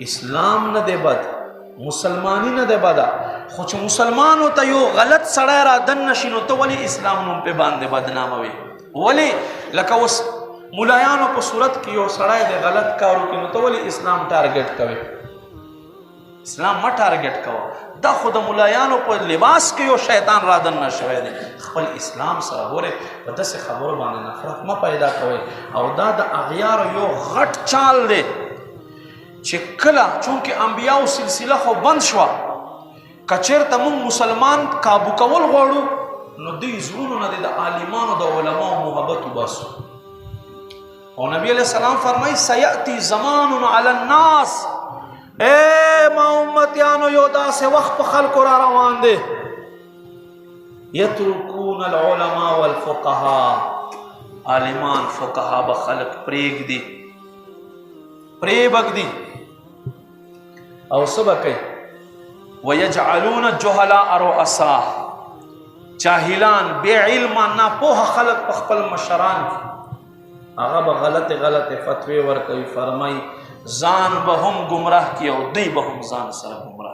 اسلام نه دی بد، مسلمانی نه دی بده، خو چې مسلمانو ته یو غلط سړی را دن نشي نو ته ولې اسلام نوم پې باندې بدناموي؟ ولې لکه اوس ملایانو په صورت کې یو سړی دی غلط کار وکړي نو ته ولې اسلام ټارګټ کوي؟ اسلام مه ټارګټ کوه، دا خو د ملایانو په لباس کې یو شیطان را دننه شوی دی. خپل اسلام سره ګورې په داسې خبرو باندې نفرت مه پیدا کوئ. او دا د اغیارو یو غټ چال دی چې کله چونکې انبیاو سلسله خو بند شوه، که چېرته موږ مسلمان کابو کول غواړو نو دوی زړونو نه د عالمانو د علماو محبت وباسو. او نبی علیہ السلام فرمایي سیأتی زمان علی الناس، اے ما امتیانو یو داسې وخت په خلکو را روان دی یترکون العلماء والفقهاء، عالمان فقها به خلق پرېږدي پرېبږدي او څه به کوي ویجعلون الجهلاء رؤساء، جاهلان بې علمه ناپوهه خلق په خپل مشران هغه به غلطې غلطې فتوې ورکوي. فرمایي ځان به هم ګمراه کړي او دوی به هم ځان سره ګمراه